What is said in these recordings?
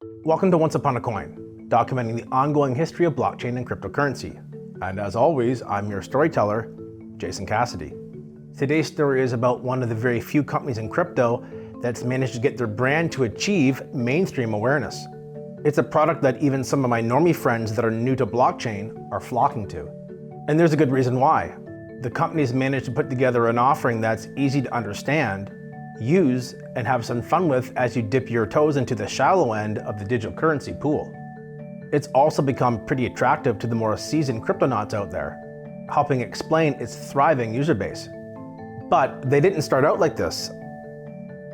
Welcome to Once Upon a Coin, documenting the ongoing history of blockchain and cryptocurrency. And as always, I'm your storyteller, Jason Cassidy. Today's story is about one of the very few companies in crypto that's managed to get their brand to achieve mainstream awareness. It's a product that even some of my normie friends that are new to blockchain are flocking to. And there's a good reason why. The company's managed to put together an offering that's easy to understand, use, and have some fun with as you dip your toes into the shallow end of the digital currency pool. It's also become pretty attractive to the more seasoned cryptonauts out there, helping explain its thriving user base. But they didn't start out like this.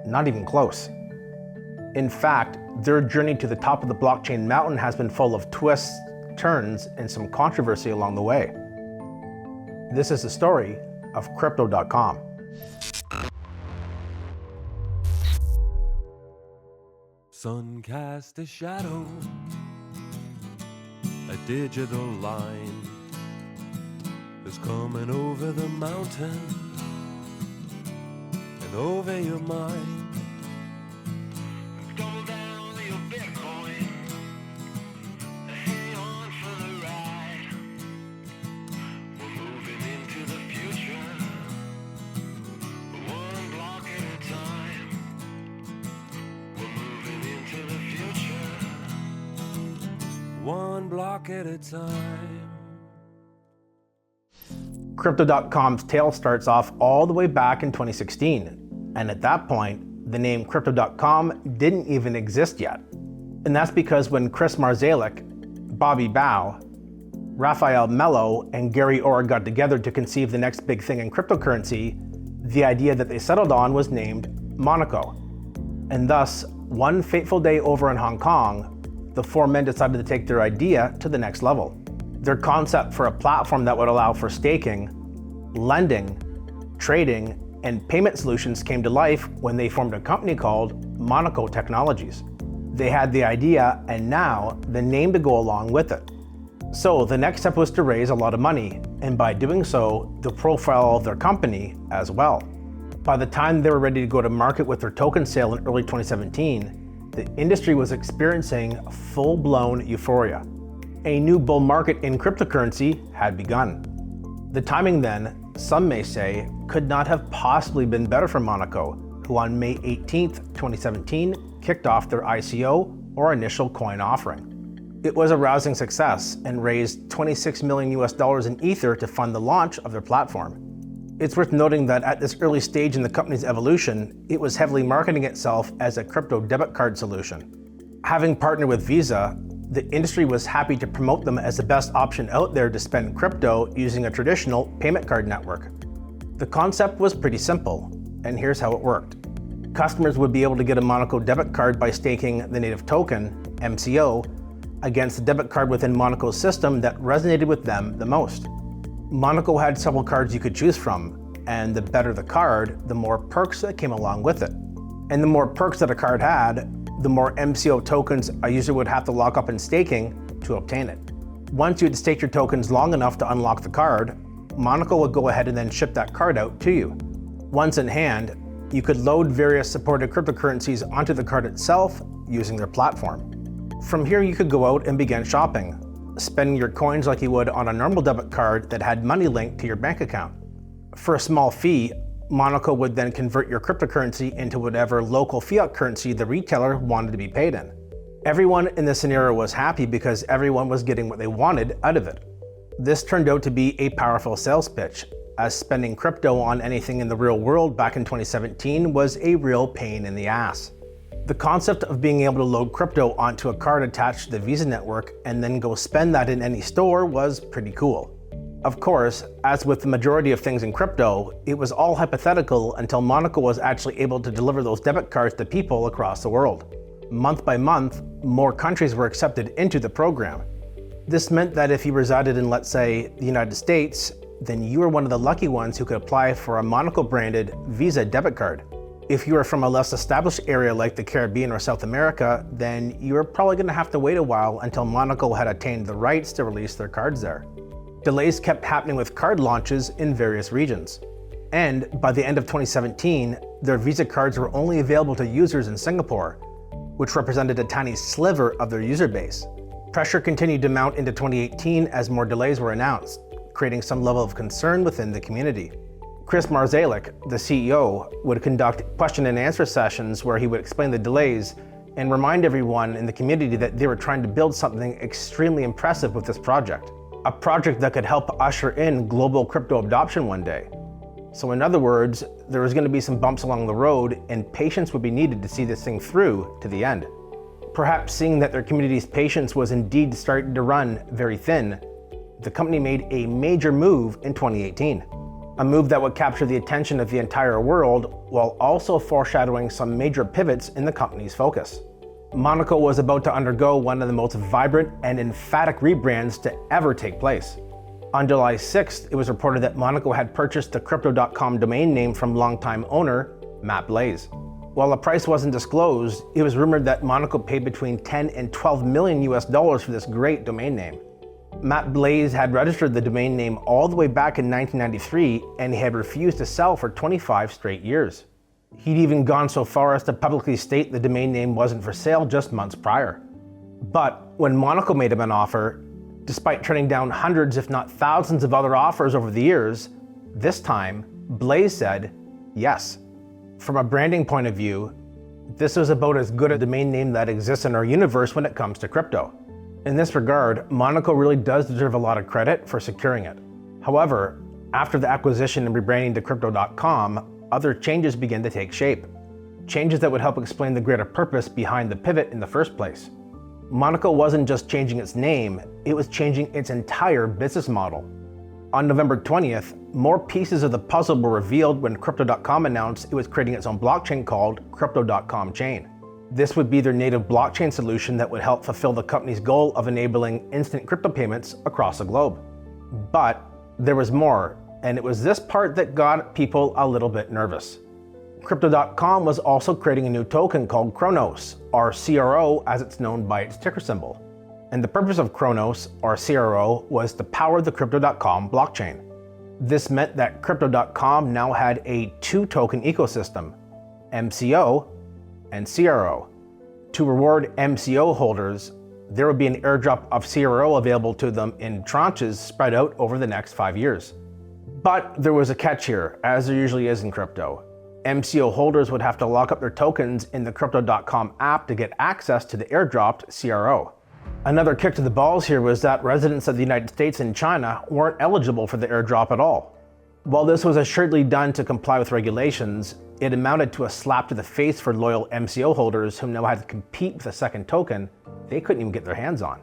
Not even close. In fact, their journey to the top of the blockchain mountain has been full of twists, turns, and some controversy along the way. This is the story of Crypto.com. Sun cast a shadow, a digital line is coming over the mountain and over your mind. Double down your Bitcoin, hang on for the ride. We're moving into the future, one block at a time. We're moving into the future, one block at a time. Crypto.com's tale starts off all the way back in 2016, and at that point, the name Crypto.com didn't even exist yet. And that's because when Chris Marzalik, Bobby Bao, Raphael Mello, and Gary Orr got together to conceive the next big thing in cryptocurrency, the idea that they settled on was named Monaco. And thus, one fateful day over in Hong Kong, the four men decided to take their idea to the next level. Their concept for a platform that would allow for staking, lending, trading, and payment solutions came to life when they formed a company called Monaco Technologies. They had the idea and now the name to go along with it. So the next step was to raise a lot of money, and by doing so, to profile their company as well. By the time they were ready to go to market with their token sale in early 2017, the industry was experiencing full-blown euphoria. A new bull market in cryptocurrency had begun. The timing then, some may say, could not have possibly been better for Monaco, who on May 18th, 2017, kicked off their ICO, or initial coin offering. It was a rousing success and raised $26 million in Ether to fund the launch of their platform. It's worth noting that at this early stage in the company's evolution, it was heavily marketing itself as a crypto debit card solution. Having partnered with Visa, the industry was happy to promote them as the best option out there to spend crypto using a traditional payment card network. The concept was pretty simple, and here's how it worked. Customers would be able to get a Monaco debit card by staking the native token, MCO, against the debit card within Monaco's system that resonated with them the most. Monaco had several cards you could choose from, and the better the card, the more perks that came along with it. And the more perks that a card had, the more MCO tokens a user would have to lock up in staking to obtain it. Once you had staked your tokens long enough to unlock the card, Monaco would go ahead and then ship that card out to you. Once in hand, you could load various supported cryptocurrencies onto the card itself using their platform. From here, you could go out and begin shopping, spending your coins like you would on a normal debit card that had money linked to your bank account. For a small fee, Monaco would then convert your cryptocurrency into whatever local fiat currency the retailer wanted to be paid in. Everyone in this scenario was happy because everyone was getting what they wanted out of it. This turned out to be a powerful sales pitch, as spending crypto on anything in the real world back in 2017 was a real pain in the ass. The concept of being able to load crypto onto a card attached to the Visa network and then go spend that in any store was pretty cool. Of course, as with the majority of things in crypto, it was all hypothetical until Monaco was actually able to deliver those debit cards to people across the world. Month by month, more countries were accepted into the program. This meant that if you resided in, let's say, the United States, then you were one of the lucky ones who could apply for a Monaco-branded Visa debit card. If you were from a less established area like the Caribbean or South America, then you were probably going to have to wait a while until Monaco had attained the rights to release their cards there. Delays kept happening with card launches in various regions. And by the end of 2017, their Visa cards were only available to users in Singapore, which represented a tiny sliver of their user base. Pressure continued to mount into 2018 as more delays were announced, creating some level of concern within the community. Chris Marszalek, the CEO, would conduct question and answer sessions where he would explain the delays and remind everyone in the community that they were trying to build something extremely impressive with this project. A project that could help usher in global crypto adoption one day. So in other words, there was going to be some bumps along the road and patience would be needed to see this thing through to the end. Perhaps seeing that their community's patience was indeed starting to run very thin, the company made a major move in 2018. A move that would capture the attention of the entire world while also foreshadowing some major pivots in the company's focus. Monaco was about to undergo one of the most vibrant and emphatic rebrands to ever take place. On July 6th, it was reported that Monaco had purchased the Crypto.com domain name from longtime owner Matt Blaze. While the price wasn't disclosed, it was rumored that Monaco paid between 10 and 12 million US dollars for this great domain name. Matt Blaze had registered the domain name all the way back in 1993 and he had refused to sell for 25 straight years. He'd even gone so far as to publicly state the domain name wasn't for sale just months prior. But when Monaco made him an offer, despite turning down hundreds if not thousands of other offers over the years, this time Blaze said yes. From a branding point of view, this was about as good a domain name that exists in our universe when it comes to crypto. In this regard, Monaco really does deserve a lot of credit for securing it. However, after the acquisition and rebranding to Crypto.com, other changes began to take shape. Changes that would help explain the greater purpose behind the pivot in the first place. Monaco wasn't just changing its name, it was changing its entire business model. On November 20th, more pieces of the puzzle were revealed when Crypto.com announced it was creating its own blockchain called Crypto.com Chain. This would be their native blockchain solution that would help fulfill the company's goal of enabling instant crypto payments across the globe. But there was more, and it was this part that got people a little bit nervous. Crypto.com was also creating a new token called Chronos, or CRO as it's known by its ticker symbol. And the purpose of Chronos, or CRO, was to power the Crypto.com blockchain. This meant that Crypto.com now had a two-token ecosystem, MCO and CRO. To reward MCO holders, there would be an airdrop of CRO available to them in tranches spread out over the next 5 years. But there was a catch here, as there usually is in crypto. MCO holders would have to lock up their tokens in the Crypto.com app to get access to the airdropped CRO. Another kick to the balls here was that residents of the United States and China weren't eligible for the airdrop at all. While this was assuredly done to comply with regulations, it amounted to a slap to the face for loyal MCO holders who now had to compete with a second token they couldn't even get their hands on.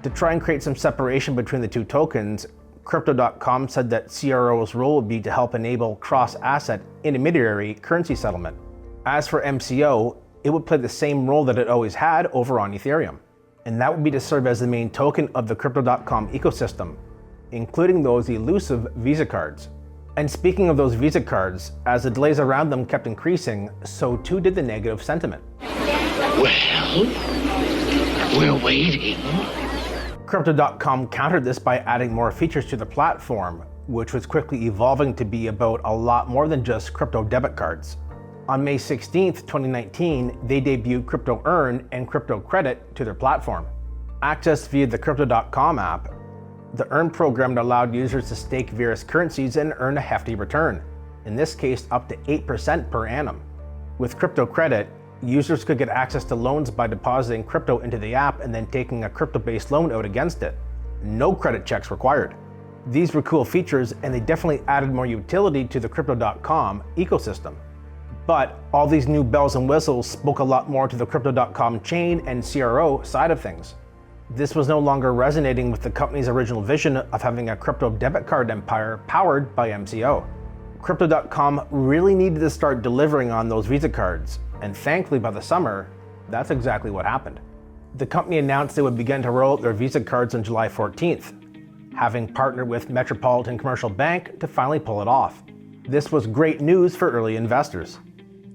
To try and create some separation between the two tokens, Crypto.com said that CRO's role would be to help enable cross-asset intermediary currency settlement. As for MCO, it would play the same role that it always had over on Ethereum, and that would be to serve as the main token of the Crypto.com ecosystem, including those elusive Visa cards. And speaking of those Visa cards, as the delays around them kept increasing, so too did the negative sentiment. Well, we're waiting. Crypto.com countered this by adding more features to the platform, which was quickly evolving to be about a lot more than just crypto debit cards. On May 16th, 2019, they debuted Crypto Earn and Crypto Credit to their platform. Accessed via the Crypto.com app, the Earn program allowed users to stake various currencies and earn a hefty return, in this case up to 8% per annum. With Crypto Credit, users could get access to loans by depositing crypto into the app and then taking a crypto-based loan out against it. No credit checks required. These were cool features and they definitely added more utility to the Crypto.com ecosystem. But all these new bells and whistles spoke a lot more to the Crypto.com chain and CRO side of things. This was no longer resonating with the company's original vision of having a crypto debit card empire powered by MCO. Crypto.com really needed to start delivering on those Visa cards, and thankfully by the summer, that's exactly what happened. The company announced they would begin to roll out their Visa cards on July 14th, having partnered with Metropolitan Commercial Bank to finally pull it off. This was great news for early investors.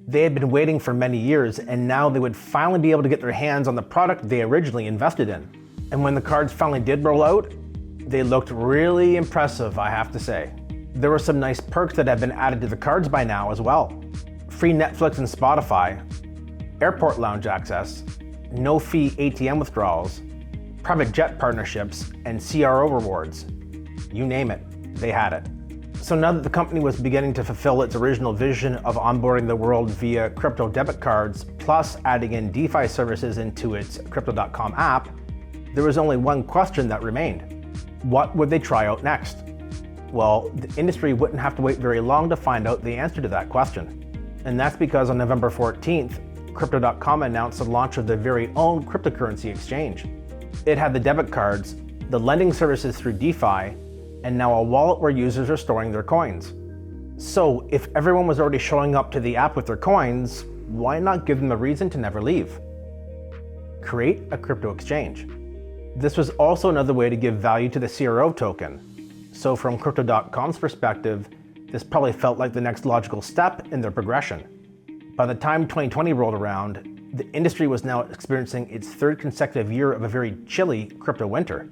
They had been waiting for many years, and now they would finally be able to get their hands on the product they originally invested in. And when the cards finally did roll out, they looked really impressive, I have to say. There were some nice perks that had been added to the cards by now as well. Free Netflix and Spotify, airport lounge access, no-fee ATM withdrawals, private jet partnerships, and CRO rewards. You name it, they had it. So now that the company was beginning to fulfill its original vision of onboarding the world via crypto debit cards, plus adding in DeFi services into its Crypto.com app, there was only one question that remained. What would they try out next? Well, the industry wouldn't have to wait very long to find out the answer to that question. And that's because on November 14th, Crypto.com announced the launch of their very own cryptocurrency exchange. It had the debit cards, the lending services through DeFi, and now a wallet where users are storing their coins. So if everyone was already showing up to the app with their coins, why not give them a reason to never leave? Create a crypto exchange. This was also another way to give value to the CRO token. So from Crypto.com's perspective, this probably felt like the next logical step in their progression. By the time 2020 rolled around, the industry was now experiencing its third consecutive year of a very chilly crypto winter.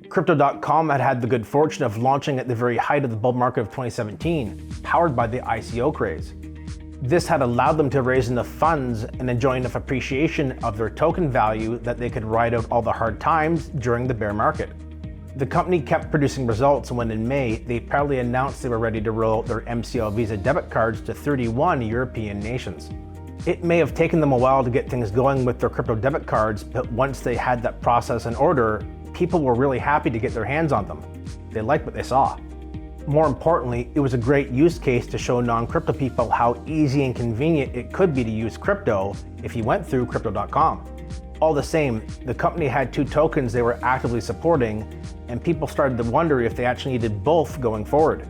Crypto.com had had the good fortune of launching at the very height of the bull market of 2017, powered by the ICO craze. This had allowed them to raise enough funds and enjoy enough appreciation of their token value that they could ride out all the hard times during the bear market. The company kept producing results, and when in May, they proudly announced they were ready to roll out their MCL Visa debit cards to 31 European nations. It may have taken them a while to get things going with their crypto debit cards, but once they had that process in order, people were really happy to get their hands on them. They liked what they saw. More importantly, it was a great use case to show non-crypto people how easy and convenient it could be to use crypto if you went through Crypto.com. All the same, the company had two tokens they were actively supporting, and people started to wonder if they actually needed both going forward.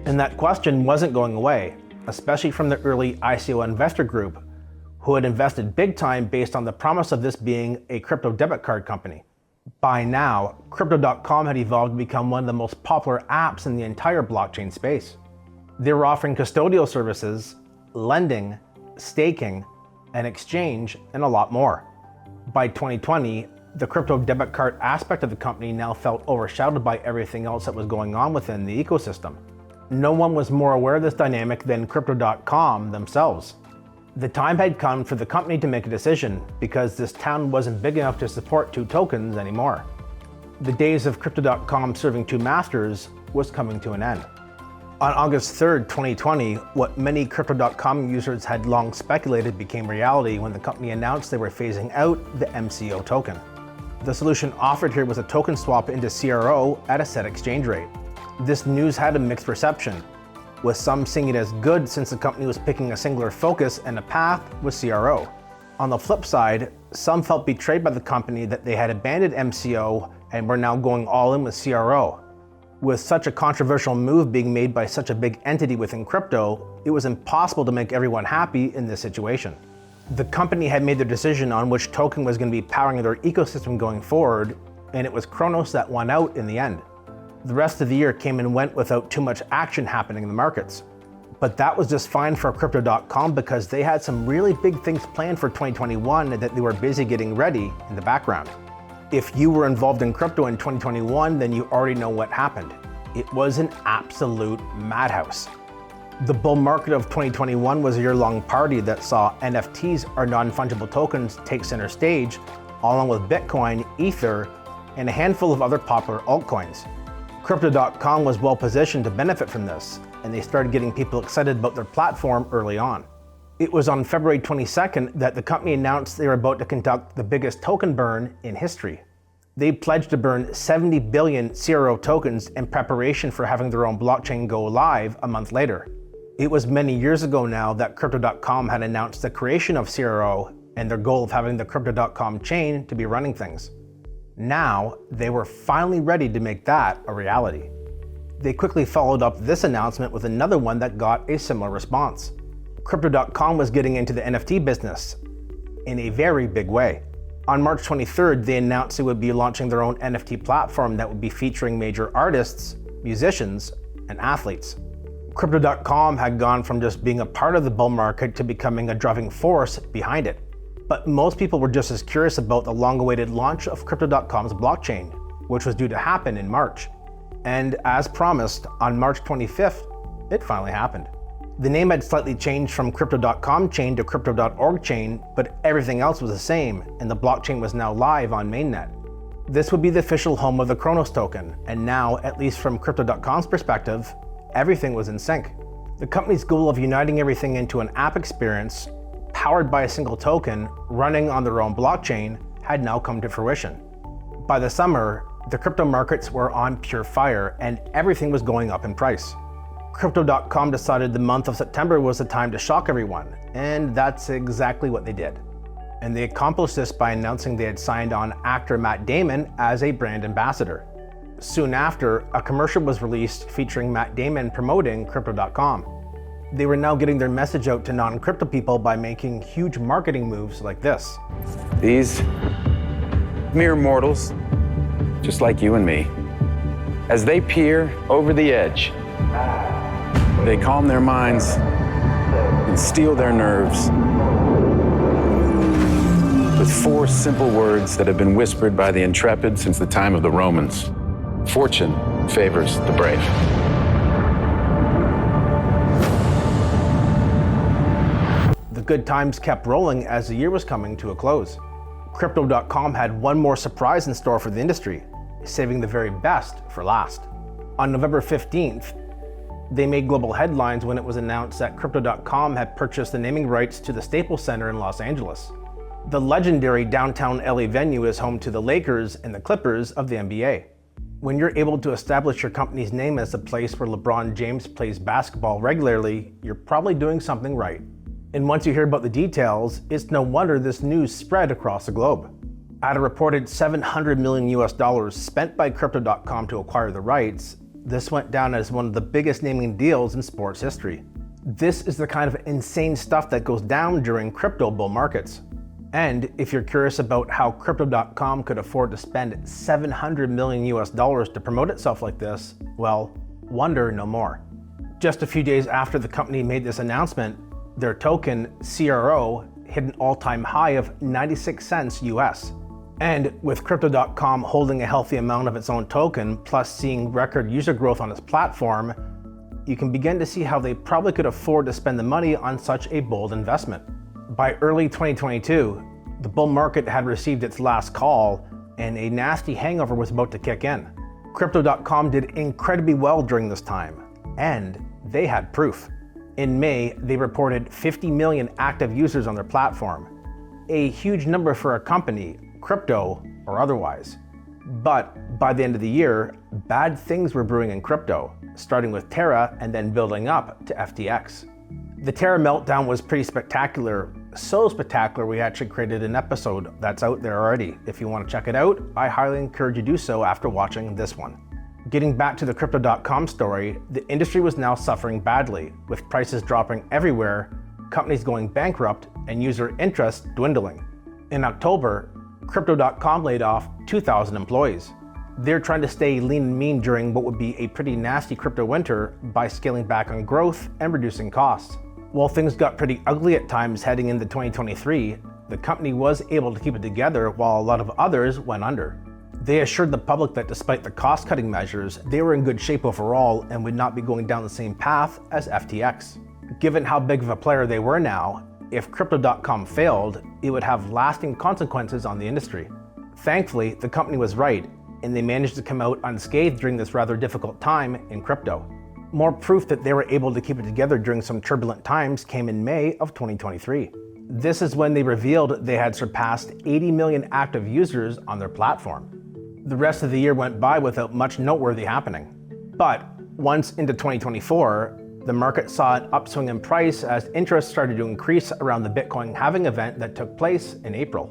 And that question wasn't going away, especially from the early ICO investor group, who had invested big time based on the promise of this being a crypto debit card company. By now, Crypto.com had evolved to become one of the most popular apps in the entire blockchain space. They were offering custodial services, lending, staking, an exchange, and a lot more. By 2020, the crypto debit card aspect of the company now felt overshadowed by everything else that was going on within the ecosystem. No one was more aware of this dynamic than Crypto.com themselves. The time had come for the company to make a decision because this town wasn't big enough to support two tokens anymore. The days of Crypto.com serving two masters was coming to an end. On August 3rd, 2020, what many Crypto.com users had long speculated became reality when the company announced they were phasing out the MCO token. The solution offered here was a token swap into CRO at a set exchange rate. This news had a mixed reception, with some seeing it as good since the company was picking a singular focus and a path with CRO. On the flip side, some felt betrayed by the company that they had abandoned MCO and were now going all in with CRO. With such a controversial move being made by such a big entity within crypto, it was impossible to make everyone happy in this situation. The company had made their decision on which token was going to be powering their ecosystem going forward, and it was Kronos that won out in the end. The rest of the year came and went without too much action happening in the markets. But that was just fine for Crypto.com because they had some really big things planned for 2021 that they were busy getting ready in the background. If you were involved in crypto in 2021, then you already know what happened. It was an absolute madhouse. The bull market of 2021 was a year-long party that saw NFTs, or non-fungible tokens, take center stage, along with Bitcoin, Ether, and a handful of other popular altcoins. Crypto.com was well positioned to benefit from this, and they started getting people excited about their platform early on. It was on February 22nd that the company announced they were about to conduct the biggest token burn in history. They pledged to burn 70 billion CRO tokens in preparation for having their own blockchain go live a month later. It was many years ago now that Crypto.com had announced the creation of CRO and their goal of having the Crypto.com chain to be running things. Now, they were finally ready to make that a reality. They quickly followed up this announcement with another one that got a similar response. Crypto.com was getting into the NFT business in a very big way. On March 23rd, they announced they would be launching their own NFT platform that would be featuring major artists, musicians, and athletes. Crypto.com had gone from just being a part of the bull market to becoming a driving force behind it. But most people were just as curious about the long-awaited launch of Crypto.com's blockchain, which was due to happen in March. And as promised, on March 25th, it finally happened. The name had slightly changed from crypto.com chain to crypto.org chain, but everything else was the same, and the blockchain was now live on mainnet. This would be the official home of the Kronos token, and now, at least from crypto.com's perspective, everything was in sync. The company's goal of uniting everything into an app experience, powered by a single token, running on their own blockchain, had now come to fruition. By the summer, the crypto markets were on pure fire, and everything was going up in price. Crypto.com decided the month of September was the time to shock everyone, and that's exactly what they did. And they accomplished this by announcing they had signed on actor Matt Damon as a brand ambassador. Soon after, a commercial was released featuring Matt Damon promoting Crypto.com. They were now getting their message out to non-crypto people by making huge marketing moves like this. These mere mortals, just like you and me, as they peer over the edge, they calm their minds and steel their nerves with 4 simple words that have been whispered by the intrepid since the time of the Romans. Fortune favors the brave. The good times kept rolling as the year was coming to a close. Crypto.com had one more surprise in store for the industry, saving the very best for last. On November 15th, they made global headlines when it was announced that Crypto.com had purchased the naming rights to the Staples Center in Los Angeles. The legendary downtown LA venue is home to the Lakers and the Clippers of the NBA. When you're able to establish your company's name as the place where LeBron James plays basketball regularly, you're probably doing something right. And once you hear about the details, it's no wonder this news spread across the globe. At a reported $700 million spent by Crypto.com to acquire the rights, this went down as one of the biggest naming deals in sports history. This is the kind of insane stuff that goes down during crypto bull markets. And if you're curious about how Crypto.com could afford to spend $700 million to promote itself like this, well, wonder no more. Just a few days after the company made this announcement, their token, CRO, hit an all-time high of 96 cents US. And with Crypto.com holding a healthy amount of its own token, plus seeing record user growth on its platform, you can begin to see how they probably could afford to spend the money on such a bold investment. By early 2022, the bull market had received its last call, and a nasty hangover was about to kick in. Crypto.com did incredibly well during this time, and they had proof. In May, they reported 50 million active users on their platform, a huge number for a company, crypto or otherwise. But by the end of the year, bad things were brewing in crypto, starting with Terra and then building up to FTX. The Terra meltdown was pretty spectacular, so spectacular we actually created an episode that's out there already. If you want to check it out, I highly encourage you to do so after watching this one. Getting back to the Crypto.com story, the industry was now suffering badly, with prices dropping everywhere, companies going bankrupt, and user interest dwindling. In October, Crypto.com laid off 2,000 employees. They're trying to stay lean and mean during what would be a pretty nasty crypto winter by scaling back on growth and reducing costs. While things got pretty ugly at times heading into 2023, the company was able to keep it together while a lot of others went under. They assured the public that despite the cost-cutting measures, they were in good shape overall and would not be going down the same path as FTX. Given how big of a player they were now, if Crypto.com failed, it would have lasting consequences on the industry. Thankfully, the company was right, and they managed to come out unscathed during this rather difficult time in crypto. More proof that they were able to keep it together during some turbulent times came in May of 2023. This is when they revealed they had surpassed 80 million active users on their platform. The rest of the year went by without much noteworthy happening. But once into 2024, the market saw an upswing in price as interest started to increase around the Bitcoin halving event that took place in April.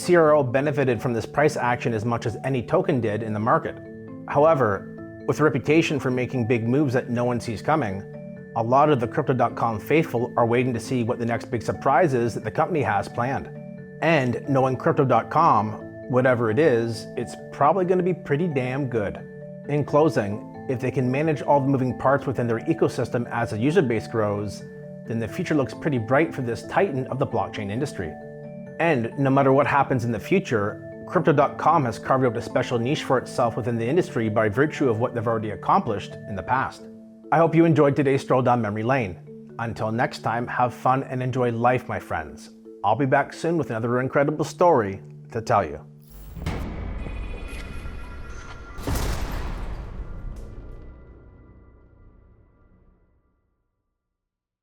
CRO benefited from this price action as much as any token did in the market. However, with a reputation for making big moves that no one sees coming, a lot of the Crypto.com faithful are waiting to see what the next big surprise is that the company has planned. And knowing Crypto.com, whatever it is, it's probably going to be pretty damn good. In closing, if they can manage all the moving parts within their ecosystem as the user base grows, then the future looks pretty bright for this titan of the blockchain industry. And no matter what happens in the future, Crypto.com has carved out a special niche for itself within the industry by virtue of what they've already accomplished in the past. I hope you enjoyed today's stroll down memory lane. until next time, have fun and enjoy life, my friends. I'll be back soon with another incredible story to tell you.